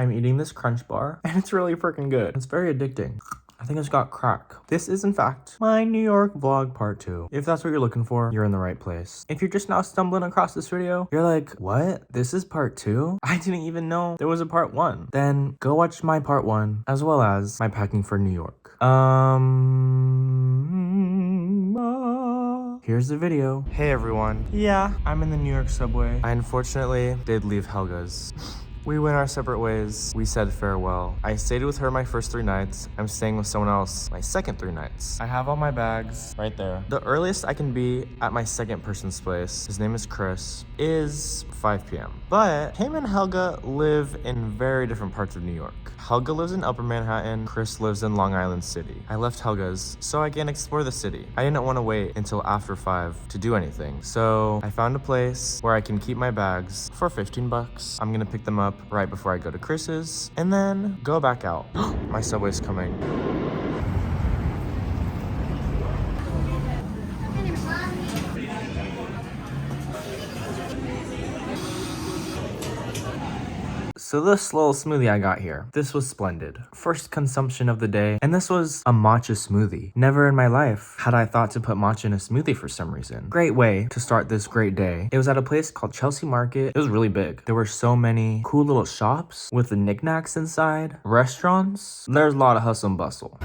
I'm eating this crunch bar and it's really freaking good. It's very addicting. I think it's got crack. This is, in fact, my New York vlog part 2. If that's what you're looking for, you're in the right place. If you're just now stumbling across this video, you're like, what? This is part 2? I didn't even know there was a part 1. Then go watch my part 1, as well as my packing for New York. Here's the video. Hey everyone. Yeah, I'm in the New York subway. I unfortunately did leave Helga's. We went our separate ways. We said farewell. I stayed with her my first 3 nights. I'm staying with someone else my second 3 nights. I have all my bags right there. The earliest I can be at my second person's place, his name is Chris, is 5 p.m. But him and Helga live in very different parts of New York. Helga lives in Upper Manhattan, Chris lives in Long Island City. I left Helga's so I can explore the city. I didn't want to wait until after 5 to do anything. So I found a place where I can keep my bags for 15 bucks. I'm gonna pick them up right before I go to Chris's and then go back out. My subway's coming. So this little smoothie I got here, this was splendid. First consumption of the day, and this was a matcha smoothie. Never in my life had I thought to put matcha in a smoothie for some reason. Great way to start this great day. It was at a place called Chelsea Market. It was really big. There were so many cool little shops with the knickknacks inside, restaurants. There's a lot of hustle and bustle.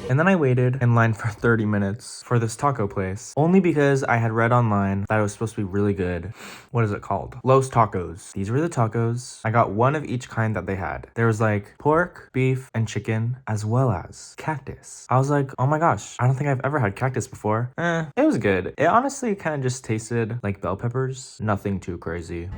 And then I waited in line for 30 minutes for this taco place, only because I had read online that it was supposed to be really good. What is it called? Los Tacos. These were the tacos. I got one of each kind that they had. There was like pork, beef, and chicken, as well as cactus. I was like, oh my gosh, I don't think I've ever had cactus before. It was good. It honestly kind of just tasted like bell peppers. Nothing too crazy.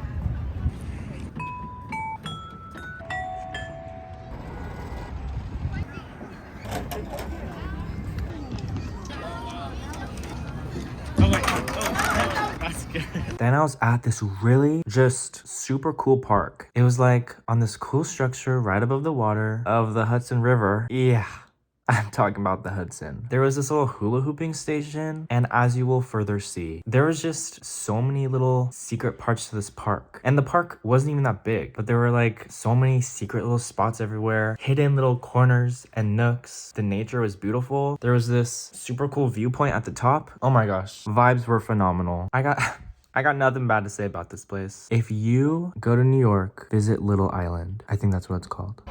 Then I was at this really just super cool park. It was like on this cool structure right above the water of the Hudson River. Yeah, I'm talking about the Hudson. There was this little hula hooping station, and as you will further see, there was just so many little secret parts to this park. And the park wasn't even that big, but there were like so many secret little spots everywhere, hidden little corners and nooks. The nature was beautiful. There was this super cool viewpoint at the top. Oh my gosh, vibes were phenomenal. I got nothing bad to say about this place. If you go to New York, visit Little Island. I think that's what it's called.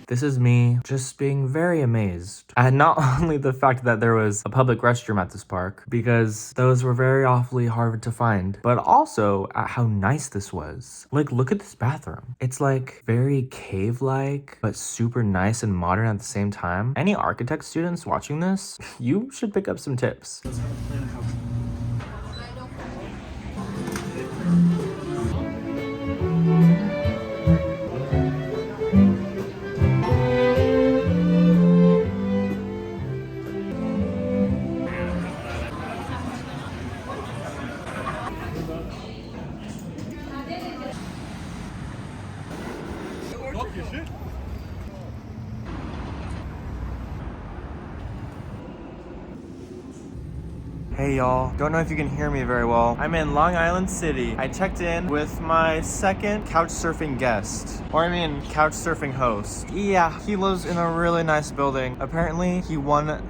This is me just being very amazed at not only the fact that there was a public restroom at this park, because those were very awfully hard to find, but also at how nice this was. Like, look at this bathroom. It's like very cave-like, but super nice and modern at the same time. Any architect students watching this, you should pick up some tips. Hey y'all, don't know if you can hear me very well. I'm in Long Island City. I checked in with my second couch surfing guest, or I mean couch surfing host. Yeah, he lives in a really nice building. Apparently he won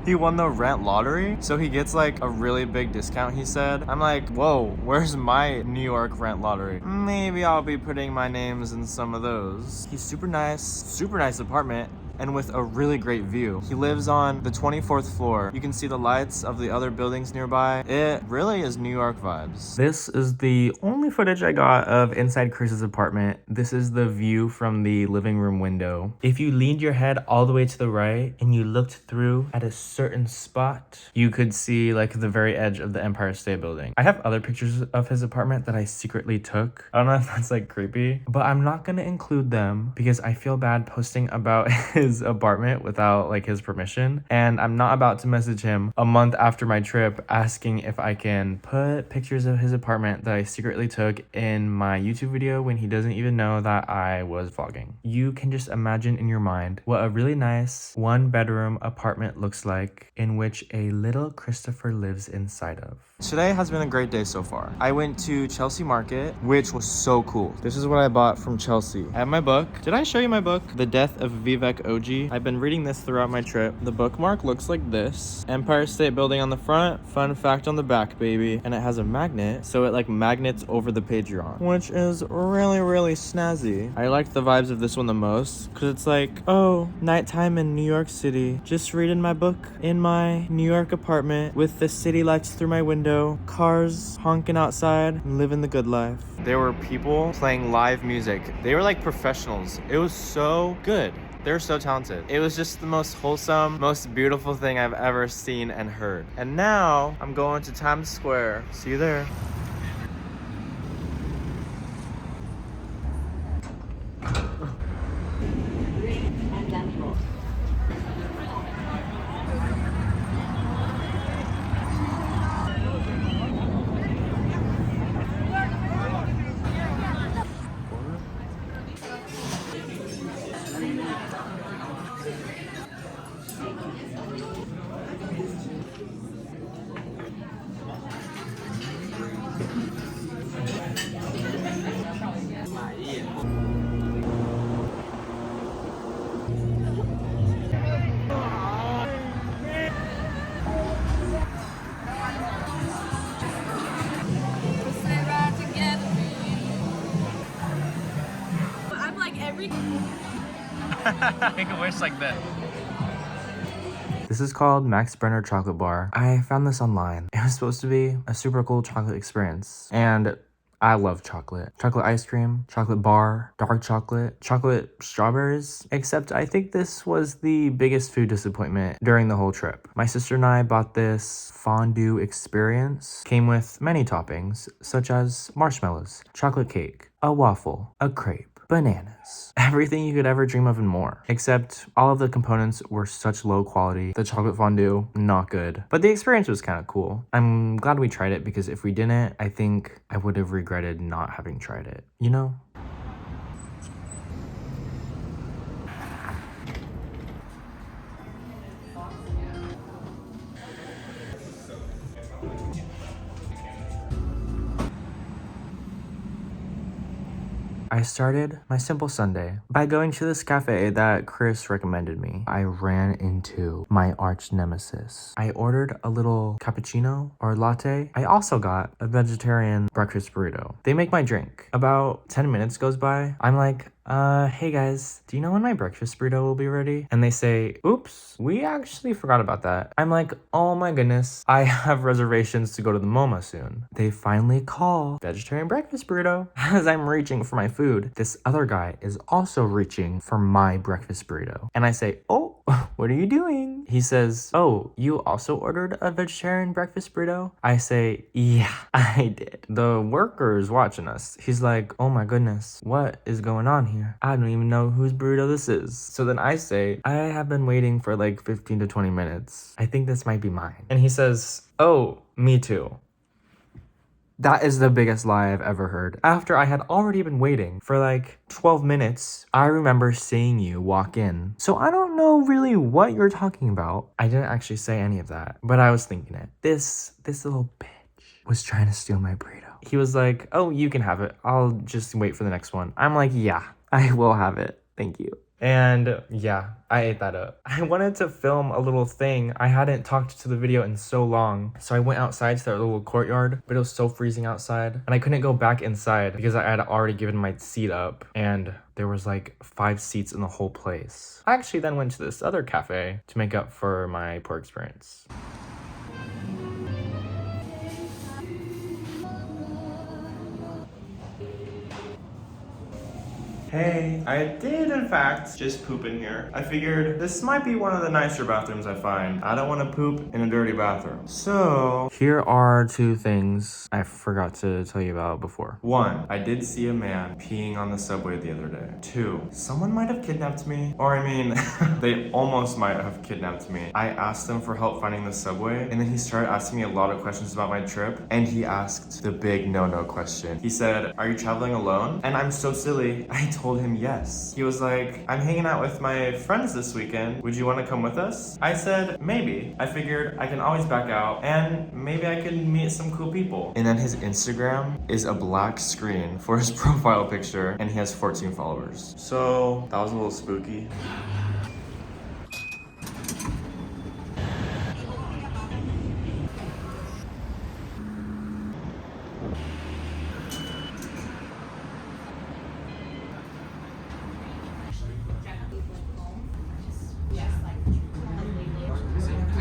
he won the rent lottery, so he gets like a really big discount, he said. I'm like, whoa, where's my New York rent lottery? Maybe I'll be putting my names in some of those. He's super nice apartment, and with a really great view. He lives on the 24th floor. You can see the lights of the other buildings nearby. It really is New York vibes. This is the only footage I got of inside Chris's apartment. This is the view from the living room window. If you leaned your head all the way to the right and you looked through at a certain spot, you could see like the very edge of the Empire State Building. I have other pictures of his apartment that I secretly took. I don't know if that's like creepy, but I'm not gonna include them because I feel bad posting about his apartment without like his permission, and I'm not about to message him a month after my trip asking if I can put pictures of his apartment that I secretly took in my YouTube video when he doesn't even know that I was vlogging. You can just imagine in your mind what a really nice 1-bedroom apartment looks like in which a little Christopher lives inside of. Today has been a great day so far. I went to Chelsea Market, which was so cool. This is what I bought from Chelsea. I have my book. Did I show you my book? The Death of Vivek Oji. I've been reading this throughout my trip. The bookmark looks like this. Empire State Building on the front, fun fact on the back, baby. And it has a magnet, so it like magnets over the page you're on, which is really, really snazzy. I liked the vibes of this one the most, because it's like, oh, nighttime in New York City. Just reading my book in my New York apartment with the city lights through my window, cars honking outside, living the good life. There were people playing live music. They were like professionals. It was so good. They're so talented. It was just the most wholesome, most beautiful thing I've ever seen and heard. And now I'm going to Times Square. See you there. Make a wish like this. This is called Max Brenner Chocolate Bar. I found this online. It was supposed to be a super cool chocolate experience. And I love chocolate. Chocolate ice cream, chocolate bar, dark chocolate strawberries. Except I think this was the biggest food disappointment during the whole trip. My sister and I bought this fondue experience. Came with many toppings, such as marshmallows, chocolate cake, a waffle, a crepe, bananas, everything you could ever dream of and more. Except all of the components were such low quality. The chocolate fondue, not good. But the experience was kind of cool. I'm glad we tried it, because if we didn't, I think I would have regretted not having tried it. You know? I started my simple Sunday by going to this cafe that Chris recommended me. I ran into my arch nemesis. I ordered a little cappuccino or latte. I also got a vegetarian breakfast burrito. They make my drink. About 10 minutes goes by. I'm like, hey guys, do you know when my breakfast burrito will be ready? And they say, oops, we actually forgot about that. I'm like, oh my goodness, I have reservations to go to the MoMA soon. They finally call vegetarian breakfast burrito. As I'm reaching for my food, this other guy is also reaching for my breakfast burrito. And I say, oh, what are you doing? He says, oh, you also ordered a vegetarian breakfast burrito? I say, yeah, I did. The worker is watching us. He's like, oh my goodness, what is going on here? I don't even know whose burrito this is. So then I say, I have been waiting for like 15 to 20 minutes. I think this might be mine. And he says, oh, me too. That is the biggest lie I've ever heard. After I had already been waiting for like 12 minutes, I remember seeing you walk in. So I don't know really what you're talking about. I didn't actually say any of that, but I was thinking it. This little bitch was trying to steal my burrito. He was like, oh, you can have it. I'll just wait for the next one. I'm like, yeah, I will have it. Thank you. And yeah, I ate that up. I wanted to film a little thing. I hadn't talked to the video in so long. So I went outside to that little courtyard, but it was so freezing outside. And I couldn't go back inside because I had already given my seat up. And there was like 5 seats in the whole place. I actually then went to this other cafe to make up for my poor experience. Hey, I did in fact just poop in here. I figured this might be one of the nicer bathrooms I find. I don't want to poop in a dirty bathroom. So, here are two things I forgot to tell you about before. One, I did see a man peeing on the subway the other day. Two, someone might have kidnapped me. Or I mean, they almost might have kidnapped me. I asked him for help finding the subway, and then he started asking me a lot of questions about my trip, and he asked the big no-no question. He said, "Are you traveling alone?" And I'm so silly, I told him yes. He was like, "I'm hanging out with my friends this weekend. Would you want to come with us?" I said, maybe. I figured I can always back out, and maybe I could meet some cool people. And then his Instagram is a black screen for his profile picture, and he has 14 followers. So that was a little spooky.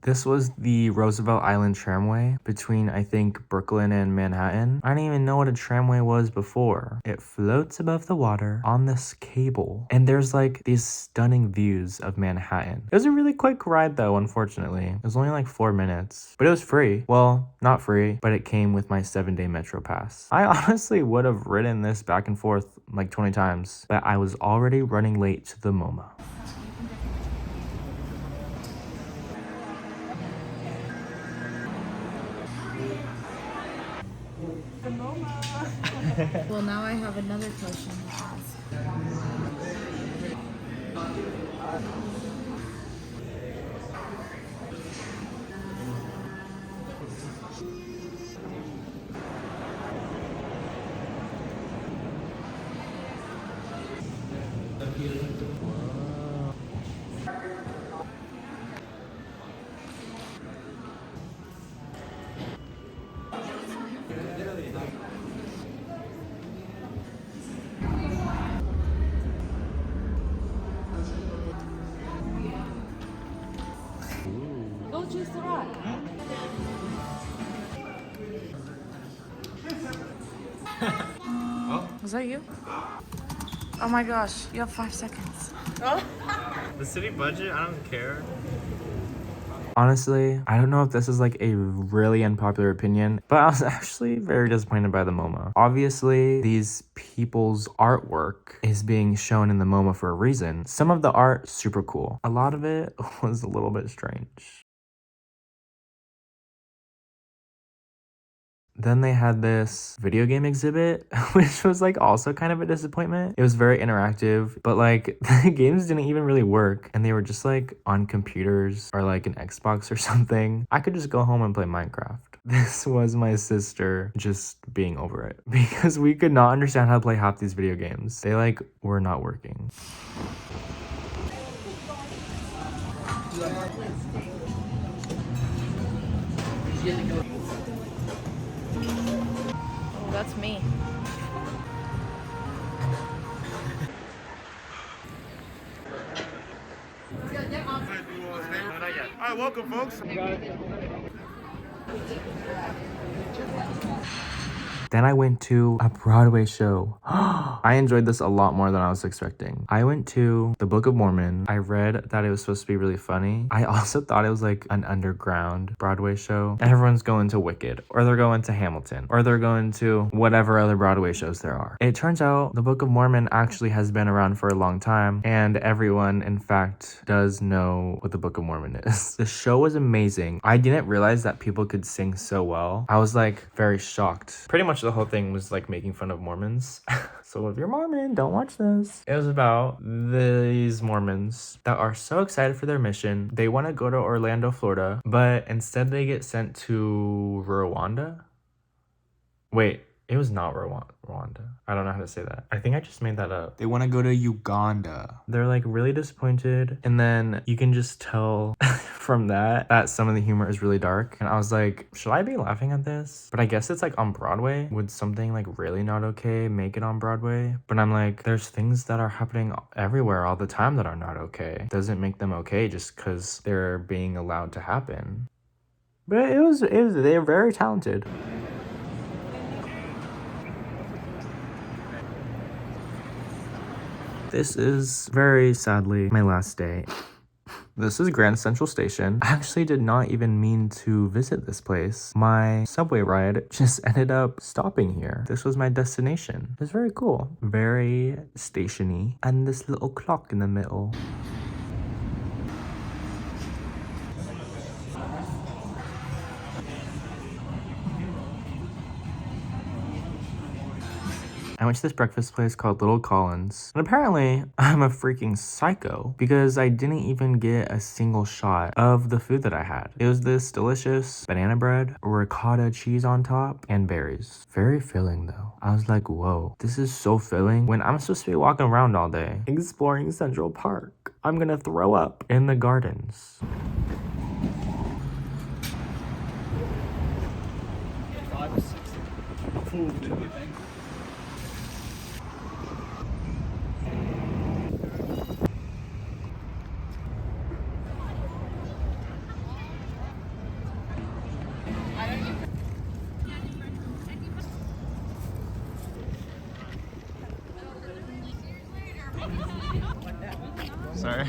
This was the Roosevelt Island tramway between, I think, Brooklyn and Manhattan. I didn't even know what a tramway was before. It floats above the water on this cable, and there's like these stunning views of Manhattan. It was a really quick ride though, unfortunately. It was only like 4 minutes, but it was free. Well, not free, but it came with my 7-day Metro pass. I honestly would have ridden this back and forth like 20 times, but I was already running late to the MoMA. Well, now I have another question to ask. Go choose the rock. Oh. Was that you? Oh my gosh, you have 5 seconds. Oh. The city budget, I don't care. Honestly, I don't know if this is like a really unpopular opinion, but I was actually very disappointed by the MoMA. Obviously, these people's artwork is being shown in the MoMA for a reason. Some of the art, super cool. A lot of it was a little bit strange. Then they had this video game exhibit, which was like also kind of a disappointment. It was very interactive, but like the games didn't even really work, and they were just like on computers or like an Xbox or something. I could just go home and play Minecraft. This was my sister just being over it because we could not understand how to play half these video games. They like were not working. Oh, that's me. Alright, welcome folks. Then I went to a Broadway show. I enjoyed this a lot more than I was expecting. I went to the Book of Mormon. I read that it was supposed to be really funny. I also thought it was like an underground Broadway show. Everyone's going to Wicked, or they're going to Hamilton, or they're going to whatever other Broadway shows there are. It turns out the Book of Mormon actually has been around for a long time, and everyone, in fact, does know what the Book of Mormon is. The show was amazing. I didn't realize that people could sing so well. I was like very shocked. Pretty much the whole thing was like making fun of Mormons. So if you're Mormon, don't watch this. It was about these Mormons that are so excited for their mission. They want to go to Orlando, Florida, but instead they get sent to Rwanda. Wait, it was not Rwanda. I don't know how to say that. I think I just made that up. They want to go to Uganda. They're like really disappointed. And then you can just tell from that some of the humor is really dark. And I was like, should I be laughing at this? But I guess it's like on Broadway. Would something like really not okay make it on Broadway? But I'm like, there's things that are happening everywhere all the time that are not okay. Doesn't make them okay just because they're being allowed to happen. But it was they're very talented. This is very sadly my last day. This is Grand Central Station. I actually did not even mean to visit this place. My subway ride just ended up stopping here. This was my destination. It's very cool. Very stationy. And this little clock in the middle. I went to this breakfast place called Little Collins, and apparently I'm a freaking psycho because I didn't even get a single shot of the food that I had. It was this delicious banana bread, ricotta cheese on top, and berries. Very filling though. I was like, whoa, this is so filling when I'm supposed to be walking around all day, exploring Central Park. I'm gonna throw up in the gardens. Sorry.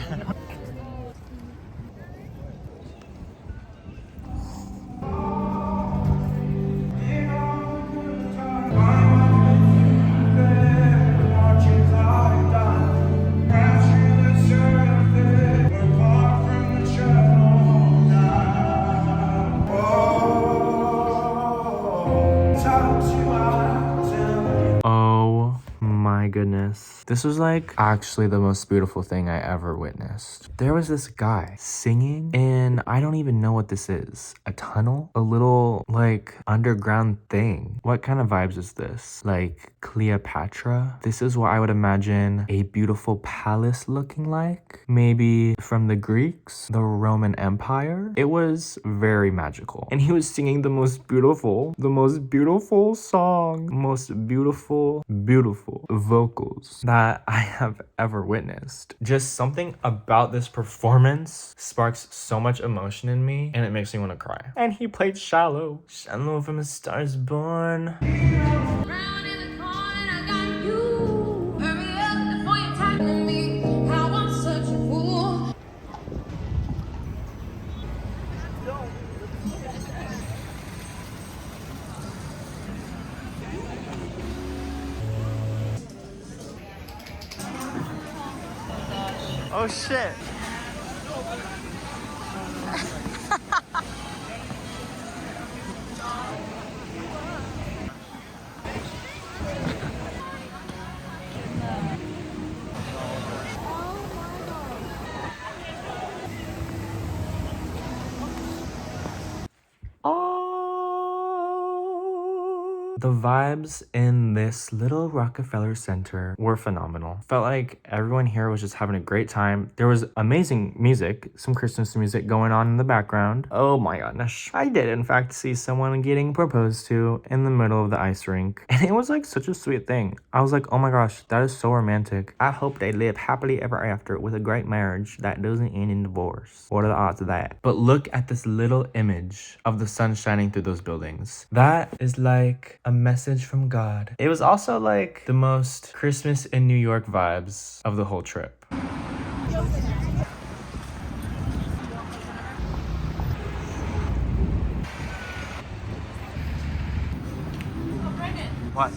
Oh my goodness. This was like actually the most beautiful thing I ever witnessed. There was this guy singing and I don't even know what this is. A tunnel? A little like underground thing. What kind of vibes is this? Like Cleopatra? This is what I would imagine a beautiful palace looking like. Maybe from the Greeks, the Roman Empire. It was very magical. And he was singing the most beautiful song, most beautiful vocals that I have ever witnessed. Just something about this performance sparks so much emotion in me and it makes me want to cry. And he played Shallow from A Star Is Born. Oh shit. The vibes in this little Rockefeller Center were phenomenal. Felt like everyone here was just having a great time. There was amazing music, some Christmas music going on in the background. Oh my goodness. I did in fact see someone getting proposed to in the middle of the ice rink. And it was like such a sweet thing. I was like, oh my gosh, that is so romantic. I hope they live happily ever after with a great marriage that doesn't end in divorce. What are the odds of that? But look at this little image of the sun shining through those buildings. That is like a message from God. It was also like the most Christmas in New York vibes of the whole trip. What?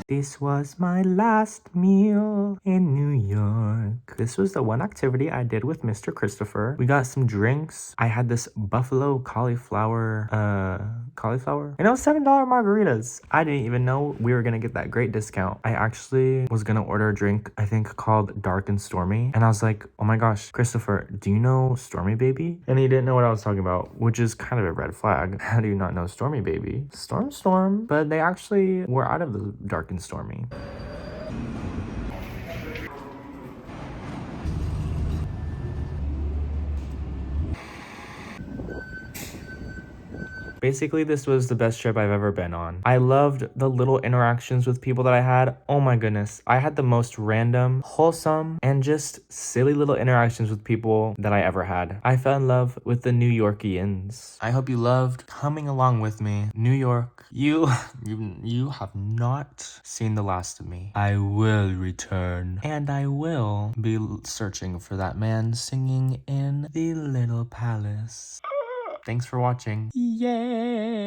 This was my last meal in New York. This was the one activity I did with Mr. Christopher. We got some drinks. I had this buffalo cauliflower, and it was $7 margaritas. I didn't even know we were gonna get that great discount. I actually was gonna order a drink, I think called Dark and Stormy. And I was like, oh my gosh, Christopher, do you know Stormy Baby? And he didn't know what I was talking about, which is kind of a red flag. How do you not know Stormy Baby? Storm. But they actually were out of the Dark and Stormy. Basically, this was the best trip I've ever been on. I loved the little interactions with people that I had. Oh my goodness. I had the most random, wholesome, and just silly little interactions with people that I ever had. I fell in love with the New Yorkians. I hope you loved coming along with me. New York, you have not seen the last of me. I will return, and I will be searching for that man singing in the little palace. Thanks for watching. Yay!